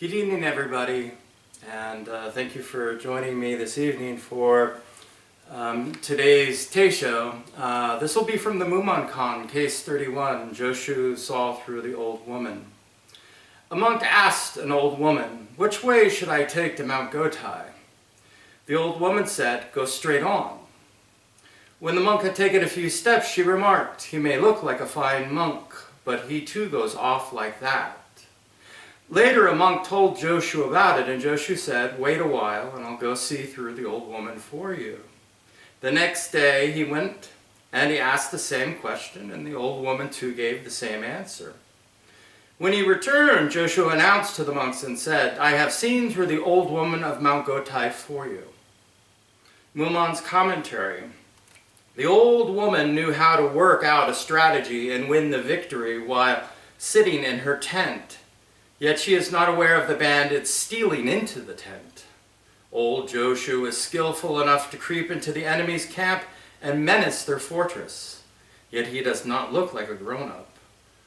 Good evening, everybody, and thank you for joining me this evening for today's Teisho. This will be from the Mumonkan Case 31, Joshu saw through the old woman. A monk asked an old woman, "Which way should I take to Mount Gotai?" The old woman said, "Go straight on." When the monk had taken a few steps, she remarked, "He may look like a fine monk, but he too goes off like that." Later, a monk told Joshu about it, and Joshu said, "Wait a while, and I'll go see through the old woman for you." The next day, he went, and he asked the same question, and the old woman too gave the same answer. When he returned, Joshu announced to the monks and said, "I have seen through the old woman of Mount Gotai for you." Mumon's commentary. The old woman knew how to work out a strategy and win the victory while sitting in her tent. Yet she is not aware of the bandits stealing into the tent. Old Joshu is skillful enough to creep into the enemy's camp and menace their fortress. Yet he does not look like a grown-up.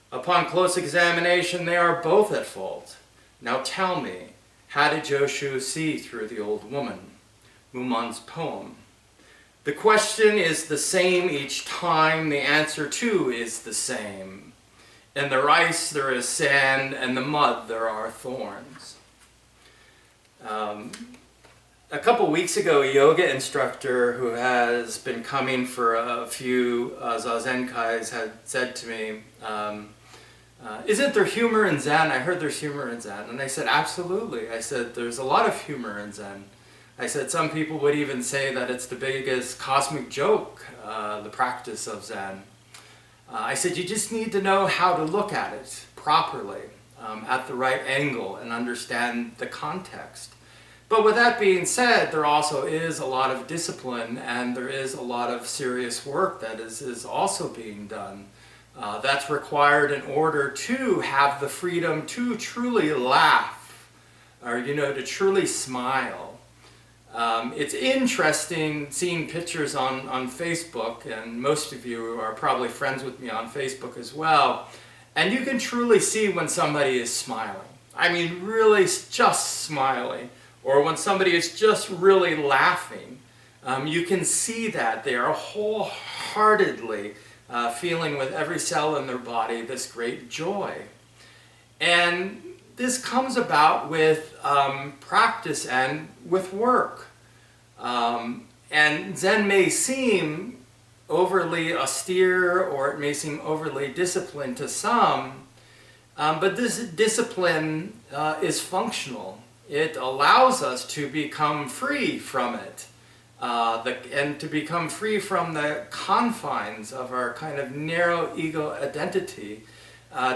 Upon close examination, they are both at fault. Now tell me, how did Joshu see through the old woman? Mumon's poem. The question is the same each time, the answer too is the same. In the rice there is sand, and the mud there are thorns. A couple weeks ago, a yoga instructor who has been coming for a few Zazenkais had said to me, "Isn't there humor in Zen? I heard there's humor in Zen." And I said, "Absolutely." I said, "There's a lot of humor in Zen." I said, "Some people would even say that it's the biggest cosmic joke, the practice of Zen." I said, "You just need to know how to look at it properly, at the right angle, and understand the context." But with that being said, there also is a lot of discipline, and there is a lot of serious work that is also being done. That's required in order to have the freedom to truly laugh, or to truly smile. It's interesting seeing pictures on Facebook, and most of you are probably friends with me on Facebook as well, and you can truly see when somebody is smiling. I mean, really just smiling, or when somebody is just really laughing. You can see that they are wholeheartedly feeling with every cell in their body this great joy. And this comes about with practice and with work. And Zen may seem overly austere, or it may seem overly disciplined to some, but this discipline is functional. It allows us to become free from it, and to become free from the confines of our kind of narrow ego identity,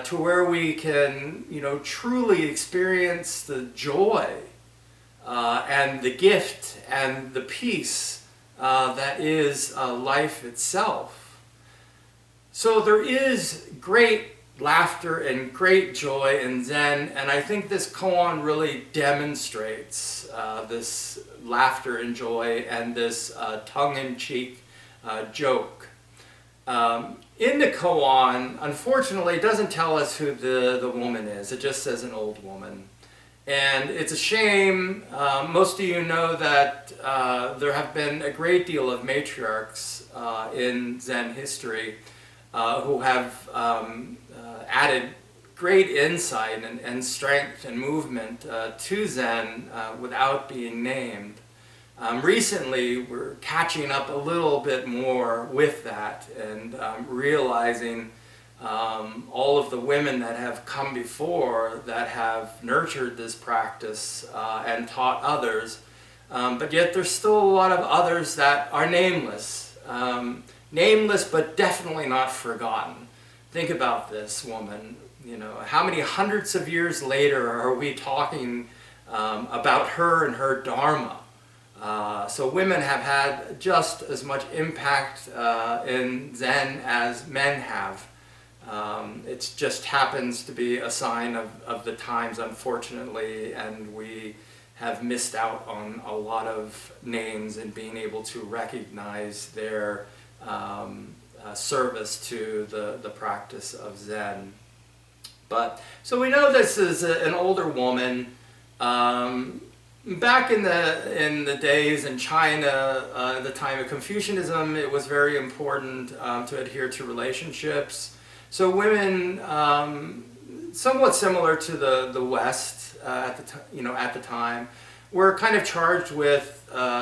to where we can, truly experience the joy and the gift and the peace that is life itself. So there is great laughter and great joy in Zen, and I think this koan really demonstrates this laughter and joy and this tongue-in-cheek joke. In the koan, unfortunately, it doesn't tell us who the woman is. It just says an old woman. And it's a shame. Most of you know that there have been a great deal of matriarchs in Zen history who have added great insight and strength and movement to Zen without being named. Recently, we're catching up a little bit more with that, and realizing all of the women that have come before that have nurtured this practice and taught others, but yet there's still a lot of others that are nameless. Nameless, but definitely not forgotten. Think about this woman. How many hundreds of years later are we talking about her and her dharma? So women have had just as much impact in Zen as men have. It just happens to be a sign of the times, unfortunately, and we have missed out on a lot of names and being able to recognize their service to the practice of Zen. So we know this is an older woman Back in the days in China, at the time of Confucianism, it was very important to adhere to relationships. So women, somewhat similar to the West at the time, were kind of charged with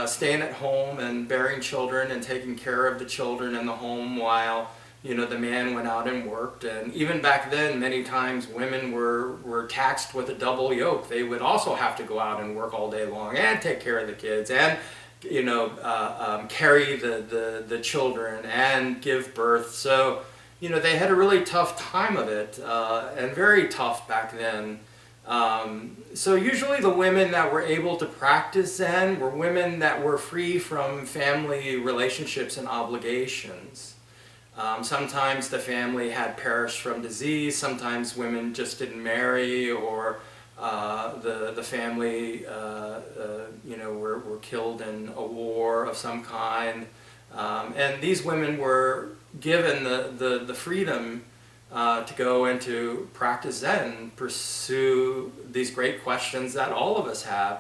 staying at home and bearing children and taking care of the children in the home while the man went out and worked. And even back then, many times women were taxed with a double yoke. They would also have to go out and work all day long and take care of the kids and carry the children and give birth. So they had a really tough time of it, and very tough back then. So usually the women that were able to practice Zen were women that were free from family relationships and obligations. Sometimes the family had perished from disease, sometimes women just didn't marry, or the family were killed in a war of some kind. And these women were given the freedom to go and to practice Zen, pursue these great questions that all of us have.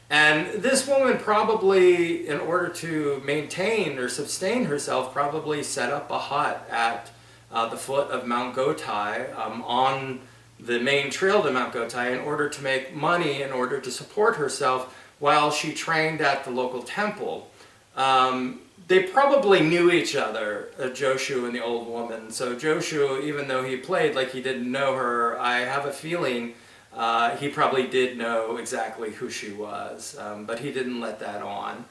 And this woman probably, in order to maintain or sustain herself, probably set up a hut at the foot of Mount Gotai, on the main trail to Mount Gotai, in order to make money, in order to support herself while she trained at the local temple. They probably knew each other, Joshu and the old woman. So Joshu, even though he played like he didn't know her, I have a feeling he probably did know exactly who she was, but he didn't let that on.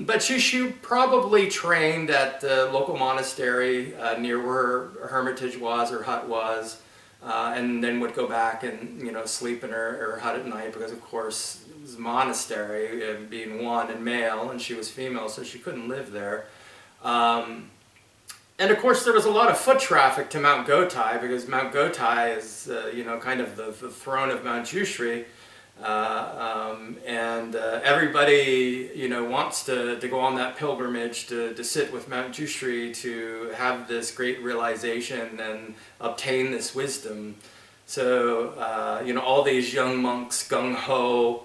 But she probably trained at the local monastery near where her hermitage was, or hut was, and then would go back and sleep in her hut at night, because of course it was a monastery, being one and male, and she was female, so she couldn't live there. And of course there was a lot of foot traffic to Mount Gotai, because Mount Gotai is kind of the throne of Mount Jushri, and everybody wants to go on that pilgrimage to sit with Mount Jushri, to have this great realization and obtain this wisdom. So all these young monks, gung-ho,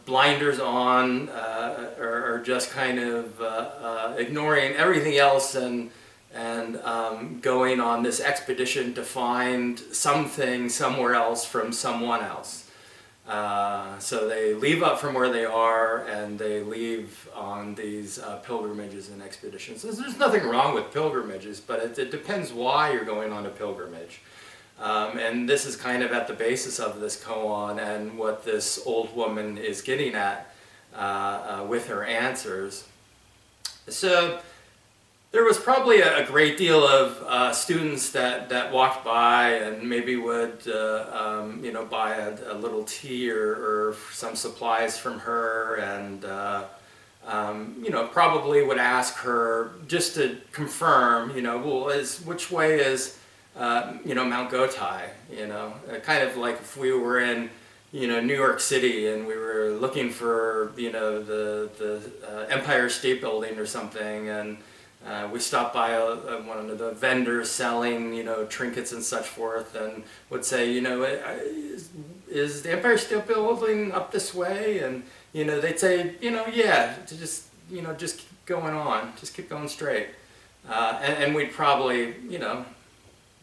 blinders on, or just kind of ignoring everything else and going on this expedition to find something somewhere else from someone else. So they leave up from where they are, and they leave on these pilgrimages and expeditions. There's nothing wrong with pilgrimages, but it depends why you're going on a pilgrimage. And this is kind of at the basis of this koan, and what this old woman is getting at with her answers. So there was probably a great deal of students that walked by and maybe would buy a little tea or some supplies from her, and probably would ask her just to confirm, which way is Mount Gotai, kind of like if we were in, New York City and we were looking for, the Empire State Building or something, and we stopped by one of the vendors selling, trinkets and such forth, and would say, is the Empire State Building up this way? And, they'd say, yeah, just keep going on, just keep going straight. And we'd probably,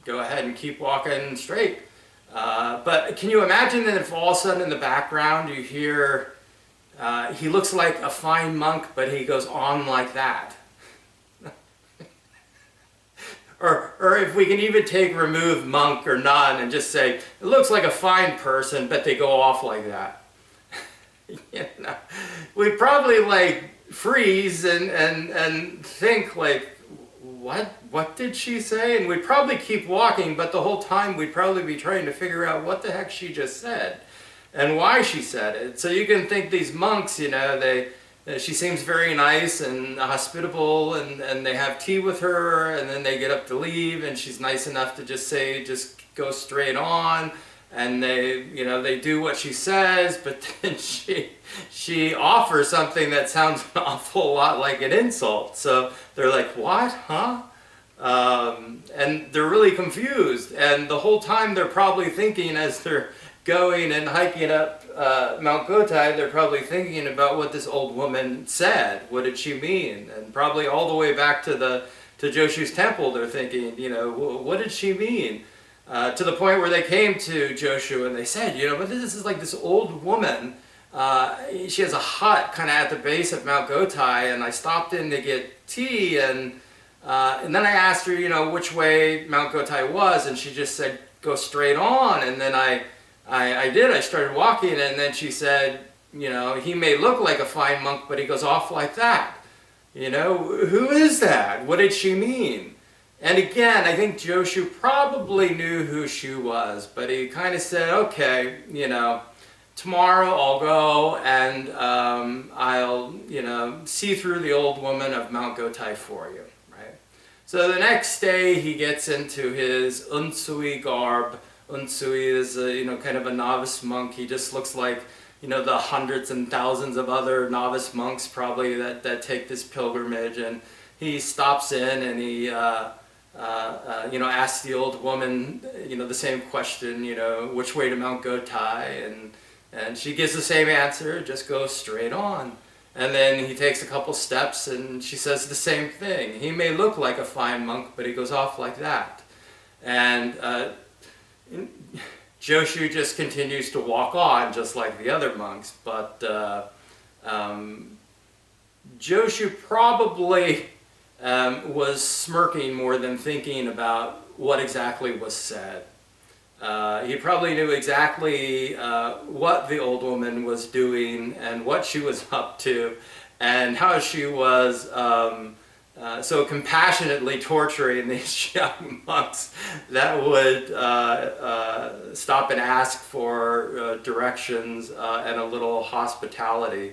go ahead and keep walking straight. But can you imagine that if all of a sudden in the background you hear, he looks like a fine monk, but he goes on like that? Or if we can even remove monk or nun and just say, it looks like a fine person, but they go off like that. We'd probably freeze and think what did she say? And we'd probably keep walking, but the whole time we'd probably be trying to figure out what the heck she just said and why she said it. So you can think these monks, she seems very nice and hospitable, and they have tea with her, and then they get up to leave, and she's nice enough to just say, just go straight on, and they do what she says, but then she offers something that sounds an awful lot like an insult. So they're like, what, huh? And they're really confused, and the whole time they're probably thinking, as they're going and hiking up Mount Gotai, they're probably thinking about what this old woman said. What did she mean? And probably all the way back to Joshu's temple, they're thinking, what did she mean? To the point where they came to Joshu and they said, but this is like this old woman. She has a hut kind of at the base of Mount Gotai, and I stopped in to get tea, and then I asked her, which way Mount Gotai was, and she just said, go straight on. And then I started walking, and then she said, he may look like a fine monk, but he goes off like that. Who is that? What did she mean? And again, I think Joshu probably knew who she was, but he kind of said, okay, tomorrow I'll go and I'll, see through the old woman of Mount Gotai for you, right? So the next day he gets into his unsui garb. Unsui is, kind of a novice monk. He just looks like, the hundreds and thousands of other novice monks probably that take this pilgrimage. And he stops in and he, asks the old woman, the same question, which way to Mount Gotai? And she gives the same answer, just go straight on. And then he takes a couple steps and she says the same thing. He may look like a fine monk, but he goes off like that. And Joshu just continues to walk on just like the other monks. But Joshu probably was smirking more than thinking about what exactly was said. He probably knew exactly what the old woman was doing and what she was up to and how she was so compassionately torturing these young monks that would stop and ask for directions and a little hospitality.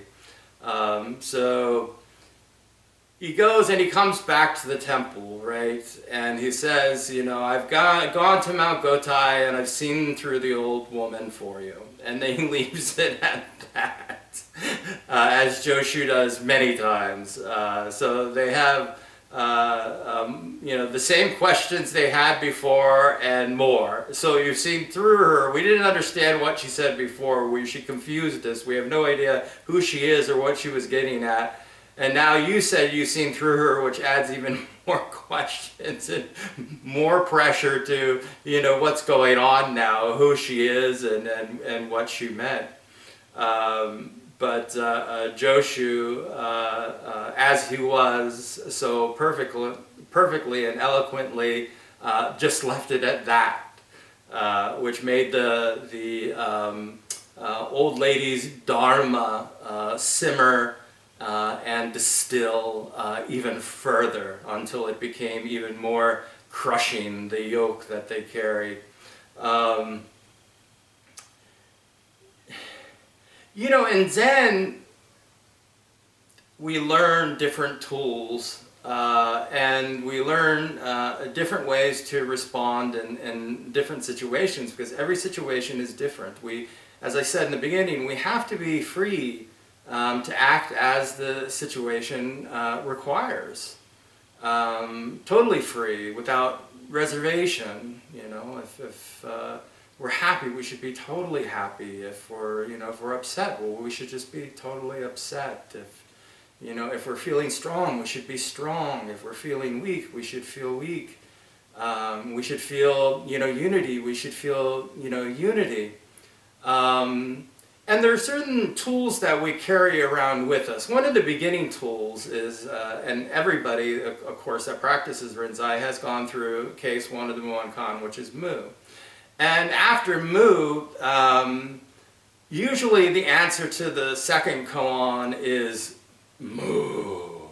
So he goes and he comes back to the temple, right? And he says, I've gone to Mount Gotai and I've seen through the old woman for you. And then he leaves it at that, as Joshu does many times. So they have, the same questions they had before and more. So you've seen through her. We didn't understand what she said before. She confused us. We have no idea who she is or what she was getting at. And now you said you've seen through her, which adds even more questions and more pressure to, what's going on now, who she is and what she meant. But Joshu, as he was so perfectly and eloquently, just left it at that, which made the old lady's dharma simmer and distill even further until it became even more crushing, the yoke that they carried. In Zen, we learn different tools and we learn different ways to respond in different situations, because every situation is different. As I said in the beginning, we have to be free to act as the situation requires. Totally free, without reservation. If we're happy, we should be totally happy. If we're upset, well, we should just be totally upset. If we're feeling strong, we should be strong. If we're feeling weak, we should feel weak. We should feel, unity. We should feel, unity. And there are certain tools that we carry around with us. One of the beginning tools is, and everybody, of course, that practices Rinzai has gone through case one of the Mumonkan, which is Mu. And after Mu, usually the answer to the second koan is Mu.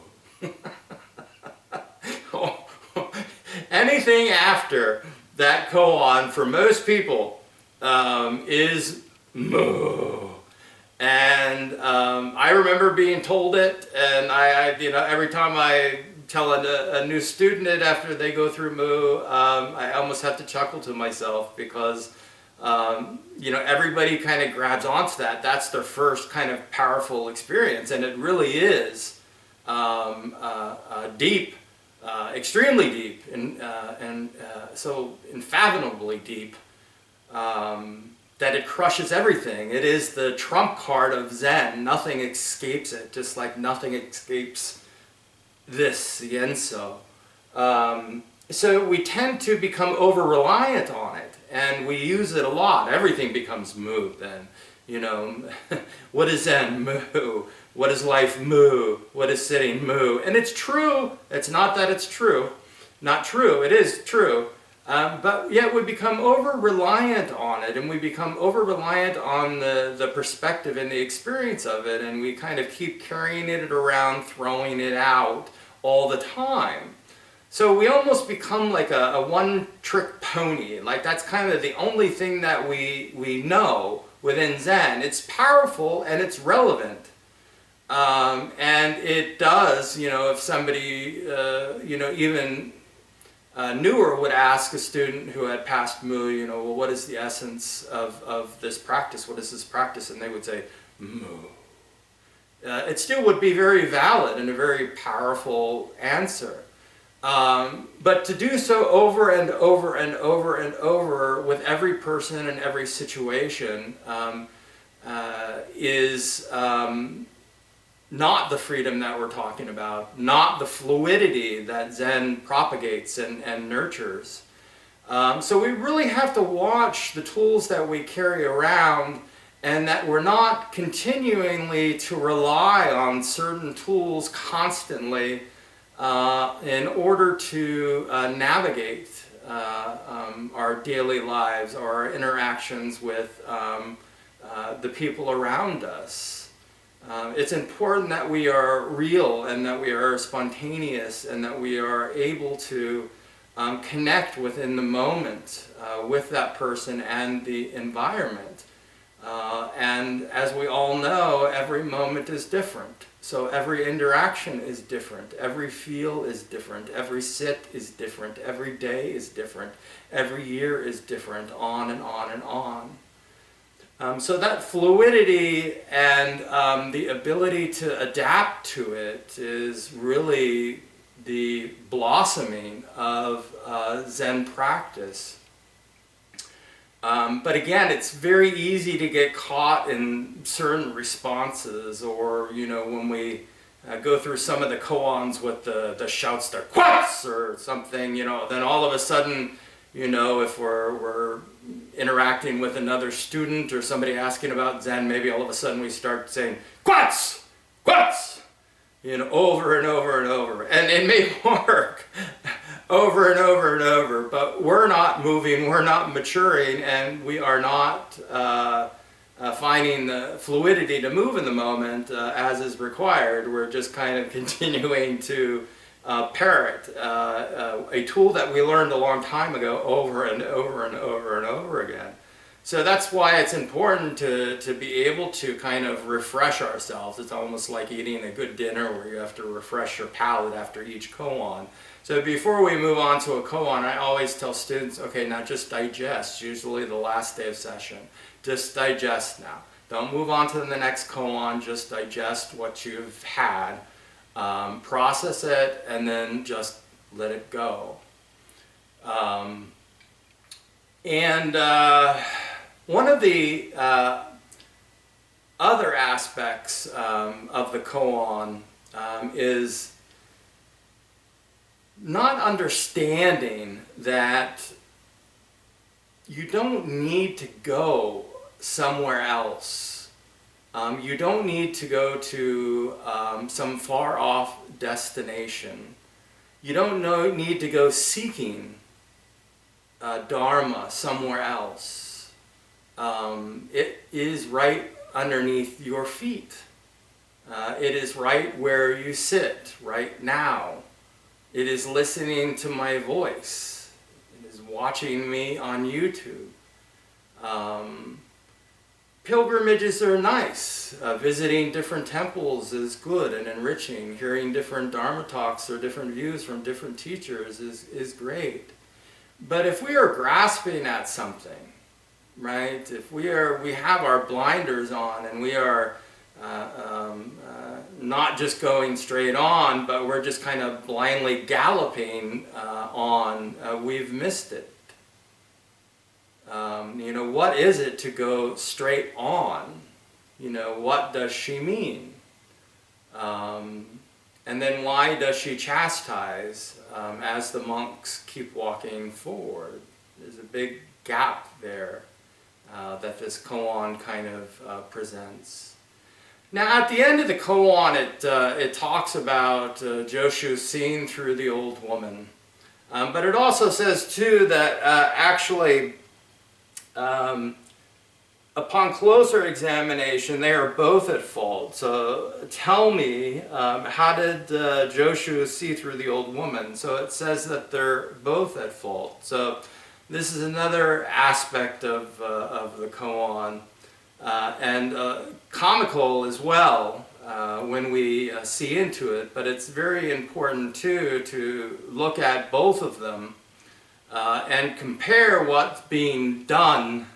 Anything after that koan, for most people, is Mu. And I remember being told it, and I every time I tell a new student it after they go through Mu, I almost have to chuckle to myself, because everybody kind of grabs onto that. That's their first kind of powerful experience, and it really is deep, extremely deep, and so unfathomably deep. that it crushes everything. It is the trump card of Zen. Nothing escapes it, just like nothing escapes this, the Enso. So we tend to become over-reliant on it, and we use it a lot. Everything becomes mu then. You know, what is Zen? Mu. What is life? Mu. What is sitting? Mu. And it's true. It's not that it's true. Not true. It is true. But yet we become over-reliant on it, and we become over-reliant on the perspective and the experience of it, and we kind of keep carrying it around, throwing it out all the time. So we almost become like a one-trick pony. Like that's kind of the only thing that we know within Zen. It's powerful and it's relevant. And it does, you know, if somebody, you know, even newer would ask a student who had passed Mu, you know, well, what is the essence of this practice? What is this practice? And they would say, Mu. It still would be very valid and a very powerful answer. But to do so over and over and over and over with every person and every situation is not the freedom that we're talking about, not the fluidity that Zen propagates and nurtures. So we really have to watch the tools that we carry around, and that we're not continually to rely on certain tools constantly in order to navigate our daily lives, our interactions with the people around us. It's important that we are real and that we are spontaneous and that we are able to connect within the moment with that person and the environment. And as we all know, every moment is different. So every interaction is different, every feel is different, every sit is different, every day is different, every year is different, on and on and on. So that fluidity and the ability to adapt to it is really the blossoming of Zen practice. But again, it's very easy to get caught in certain responses, or, you know, when we go through some of the koans with the shouts, they're quats or something, you know, then all of a sudden, you know, if we're interacting with another student or somebody asking about Zen, maybe all of a sudden we start saying, quats, quats, you know, over and over and over. And it may work over and over and over, but we're not moving, we're not maturing, and we are not finding the fluidity to move in the moment as is required. We're just kind of continuing to parrot a tool that we learned a long time ago over and over and over and over again. So that's why it's important to be able to kind of refresh ourselves. It's almost like eating a good dinner where you have to refresh your palate after each koan. So before we move on to a koan, I always tell students, okay, now just digest, usually the last day of session. Just digest now. Don't move on to the next koan, just digest what you've had. Process it, and then just let it go. One of the other aspects of the koan is not understanding that you don't need to go somewhere else. You don't need to go to some far off destination. You don't need to go seeking Dharma somewhere else. It is right underneath your feet. It is right where you sit right now. It is listening to my voice. It is watching me on YouTube. Pilgrimages are nice. Visiting different temples is good and enriching. Hearing different Dharma talks or different views from different teachers is great. But if we are grasping at something, right? If we have our blinders on and we are not just going straight on, but we're just kind of blindly galloping on, we've missed it. What is it to go straight on? What does she mean? And then why does she chastise as the monks keep walking forward? There's a big gap there that this koan kind of presents. Now, at the end of the koan, it talks about Joshu seeing through the old woman. But it also says, too, that actually, upon closer examination, they are both at fault. So tell me, how did Joshu see through the old woman? So it says that they're both at fault. So this is another aspect of the koan. And comical as well when we see into it, but it's very important too to look at both of them and compare what's being done,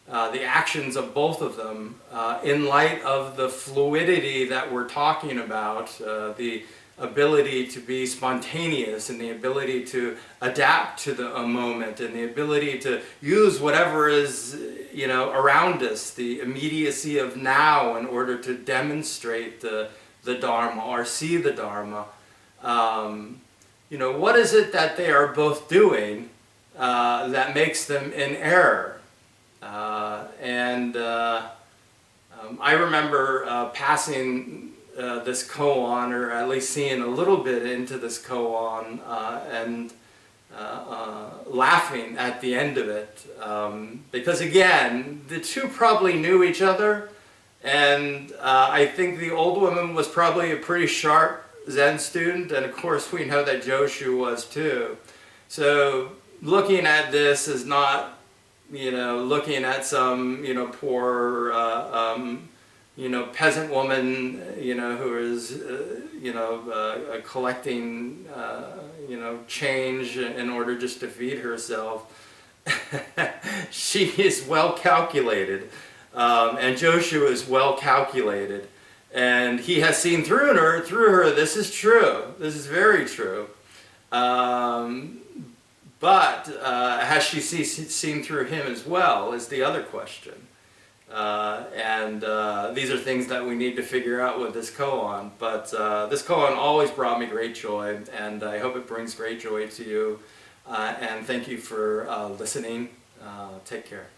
the actions of both of them, in light of the fluidity that we're talking about, the ability to be spontaneous and the ability to adapt to a moment and the ability to use whatever is around us, the immediacy of now in order to demonstrate the Dharma or see the Dharma. What is it that they are both doing that makes them in error? I remember passing this koan, or at least seeing a little bit into this koan, and laughing at the end of it, because again, the two probably knew each other, and I think the old woman was probably a pretty sharp Zen student, and of course we know that Joshu was too. So looking at this is not, looking at some, poor peasant woman, who is, collecting, change in order just to feed herself. She is well calculated, and Joshu is well calculated, and he has seen through her. This is true. This is very true. But has she seen through him as well is the other question. These are things that we need to figure out with this koan. But this koan always brought me great joy, and I hope it brings great joy to you. And thank you for listening. Take care.